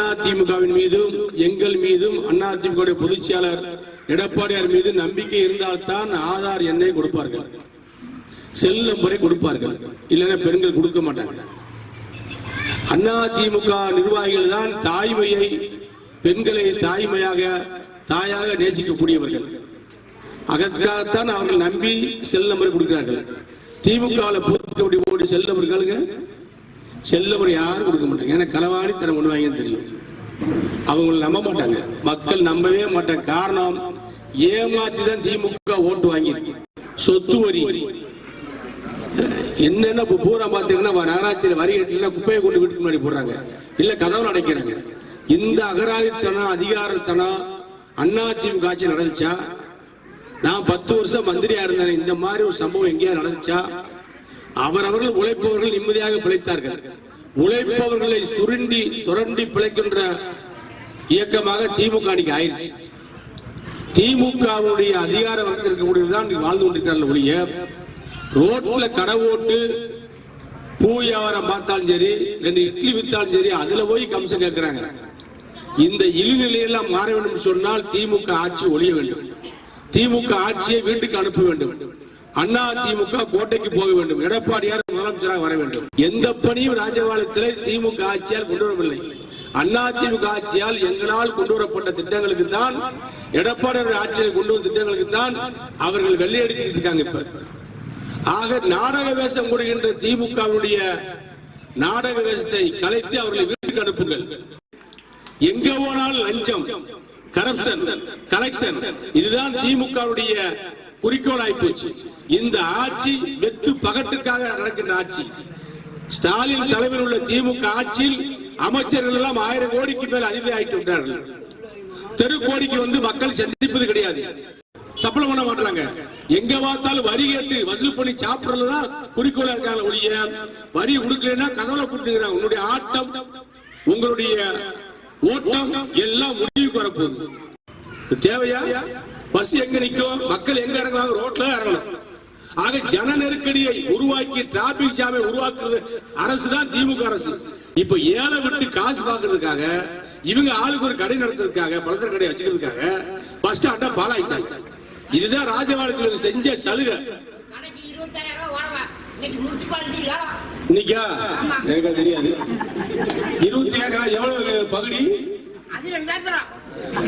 அதிமுகவின் மீதும் எங்கள் மீதும் அதிமுக பொதுச் செயலாளர் எடப்பாடியார் மீது நம்பிக்கை இருந்தால்தான் ஆதார் எண்ணை கொடுப்பார்கள், செல் நம்பரை கொடுப்பார்கள், இல்லைன்னா பெண்கள் கொடுக்க மாட்டாங்க. அதிமுக நிர்வாகிகள் தான் தாய்மையை, பெண்களை தாயாக நேசிக்கக்கூடியவர்கள். அதற்காகத்தான் அவர்கள் நம்பி செல் நம்பரை கொடுக்கிறார்கள். திமுக ஓடி செல் நம்பர்களுங்க செல் நம்பர் யாரும் கொடுக்க மாட்டாங்க. ஏன்னா களவாணி தரம் பண்ணுவாங்கன்னு தெரியும். அவங்களை நம்ப மாட்டாங்க, மக்கள் நம்பவே மாட்டாங்க. காரணம், ஏமாத்தி தான் திமுக ஓட்டு வாங்கி. சொத்து வரி என்னென்ன பூரா பாத்தீங்கன்னா நகராட்சியில் வரி கட்டல குப்பையை கொண்டு வீட்டுக்கு முன்னாடி போடுறாங்க, இல்ல கதவுல அடைக்கிறாங்க. இந்த அகராதித்தனம் அதிகாரத்தனம் அதிமுக ஆட்சி நடந்துச்சா? நான் 10 வருஷம் மந்திரியா இருந்தேன். இந்த மாதிரி ஒரு சம்பவம் எங்கேயா நடந்துச்சா? அவரவர்கள் உழைப்பவர்கள் நிம்மதியாக பிழைத்தார்கள். உழைப்பவர்களை சுரண்டி பிழைக்கின்ற இயக்கமாக திமுக அன்னைக்கு ஆயிடுச்சு. திமுகவுடைய அதிகார வர்க்கத்திற்குதான் வாழ்ந்து கொண்டிருக்கிறார்கள் ஒழிய, ரோட்ல கடை ஓட்டு பூ வியாபாரம் பார்த்தாலும் சரி, 2 இட்லி வித்தாலும் சரி, அதுல போய் கமிஷன் கேட்கிறாங்க. இந்த இழிநிலையெல்லாம் மாற வேண்டும் சொன்னால் திமுக ஆட்சி ஒழிய வேண்டும். திமுக ஆட்சியை வீட்டுக்கு அனுப்ப வேண்டும். அதிமுக கோட்டைக்கு போக வேண்டும். எடப்பாடியார் முதலமைச்சராக வர வேண்டும். எந்த பணியும் ராஜபாளையத்தில் திமுக ஆட்சியால் கொண்டு வரவில்லை. அதிமுக ஆட்சியால் எங்களால் கொண்டு வரப்பட்ட திட்டங்களுக்கு தான், எடப்பாடியார் ஆட்சியில் கொண்டு வந்த திட்டங்களுக்கு தான் அவர்கள் வெள்ளையடிச்சுட்டு இருக்காங்க. இப்ப ஆக நாடக வேஷம் கொடுக்கின்ற திமுகவுடைய நாடக வேஷத்தை கலைத்து அவர்களை வீட்டுக்கு அனுப்புங்கள். எங்க போனாலும் லஞ்சம், கரப்ஷன், கலெக்ஷன், இதுதான் திமுகவுடைய குறிக்கோளாய் போச்சு. இந்த ஆட்சி வெத்து பகட்டுக்காக நடக்கின்ற ஆட்சி. ஸ்டாலின் தலைமையில் உள்ள திமுக ஆட்சியில் அமைச்சர்கள் எல்லாம் 1000 கோடிக்கு மேல் அதிபதி ஆயிட்டு விட்டார்கள். தெரு கோடிக்கு வந்து மக்கள் சந்திப்பது கிடையாது, சப்பளம் பண்ண மாட்டாங்க. எங்க பார்த்தாலும் வரி கேட்டு வசூல் பண்ணி சாப்பிடறதுதான் குறிக்கோளா இருக்காங்க ஒழிய, வரி கொடுக்கலன்னா கதவுல கொடுத்துக்கிறாங்க. உங்களுடைய ஆட்டம், உங்களுடைய ஓட்டம் எல்லாம் முடிவுக்கு வரப்போகுது. தேவையா? பஸ் எங்க நிற்கும், மக்கள் எங்க இறங்குவாங்க? ரோட்ல இறங்கணும். ஆக ஜன நெருக்கடியை உருவாக்கி டிராபிக் ஜாமை உருவாக்குறது அரசு தான், திமுக அரசு. இப்ப ஏழை விட்டு காசு பாக்குறதுக்காக, இவங்க ஆளுக்கு ஒரு கடை நடத்துறதுக்காக, பலதர கடை வச்சுக்கிறதுக்காக பஸ் ஸ்டாண்ட பாலாயிட்டாங்க. இதுதான் ராஜபாளையத்தில் செஞ்ச சலுகை. இன்னைக்கா எனக்கு தெரியாது. 27 எவ்வளவு பகுதி?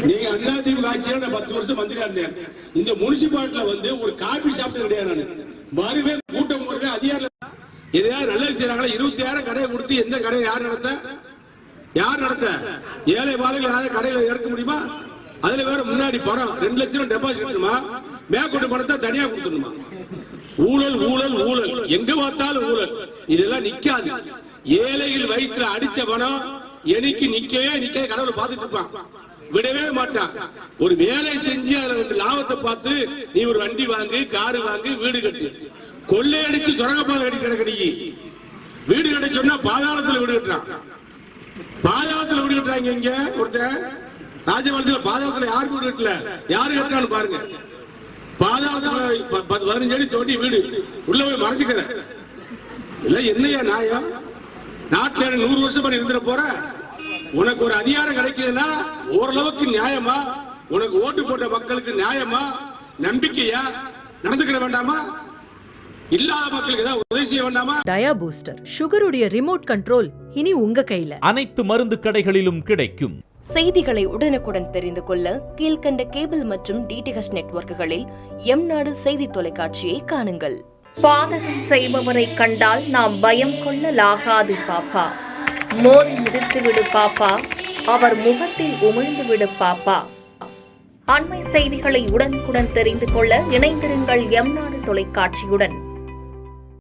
நீங்க அதிமுக ஆட்சியில 10 வருஷம் மந்திரியா இருந்தேன். இந்த முனிசிபாலிட்டில வந்து ஒரு காபி சாப்பிட்டு கிடையாது. நான் மறுவே கூட்டம் போடுவே அதிகாரம் எதையாவது நல்லது செய்யறாங்களா? 26 கடையை கொடுத்து எந்த கடையை யார் நடத்த? ஏழை பாலைகள் யாரும் கடையில எடுக்க முடியுமா? அதுல வேற முன்னாடி பணம் 2 லட்சம் டெபாசிட் பண்ணுமா? மேற்கொண்டு பணத்தை தனியா கொடுத்துணுமா? ஊழல் ஊழல் ஊழல், எங்க பார்த்தாலும் ஊழல். இதெல்லாம் நிக்காது. ஏழைகள் வயிற்றுல அடிச்ச பணம் எனக்கு நிக்கவே கடவுளை பார்த்துட்டு இருப்பான், விடவே மாட்டான். ஒரு வேலை செஞ்சு அதுல லாபத்தை பார்த்து நீ ஒரு வண்டி வாங்கு, காரு வாங்கு, வீடு கட்டு. கொள்ளையடிச்சு சுரங்கப்பாதை கிடைக்கி வீடு கட்ட சொன்னா பாதாளத்துல வீடு கட்டுறான். பாதாளத்துல வீடு கட்டுறாங்க. இங்க ஒருத்தர் ராஜபாளையத்துல பாதாளத்துல யாருக்கு வீடு கட்டல, யாரு கட்டுறான்னு பாருங்க. பாதாளத்துல 15 அடி தோண்டி வீடு உள்ள போய் மறைச்சுக்கிற இல்ல. என்னையா நாயம்? நாட்டில 100 வருஷம் இருந்துட போற. உனக்கு ஒரு அதிகாரம் கிடைக்குதுன்னா ஓரளவுக்கு நியாயமா, உனக்கு ஓட்டு போட்ட மக்களுக்கு நியாயமா, நம்பிக்கையா நடந்துக்கிற வேண்டாமா? இல்லாத மக்களுக்கு ஏதாவது உதவி செய்ய வேண்டாமா? டயா பூஸ்டர் சுகருடைய ரிமோட் கண்ட்ரோல் இனி உங்க கையில. அனைத்து மருந்து கடைகளிலும் கிடைக்கும். செய்திகளை உடனுக்குடன் தெரிந்து கொள்ள கீழ்கண்ட கேபிள் மற்றும் டிடிஎச் நெட்வொர்க்குகளில் எம்நாடு செய்தி தொலைக்காட்சியை காணுங்கள். பாதகம் செய்பவரை கண்டால் நாம் பயம் கொள்ளலாகாது பாப்பா. மோதி மிதித்து விடு பாப்பா, அவர் முகத்தில் உமிழ்ந்து விடு பாப்பா. அண்மை செய்திகளை உடனுக்குடன் தெரிந்து கொள்ள இணைந்திருங்கள் எம்நாடு தொலைக்காட்சியுடன்.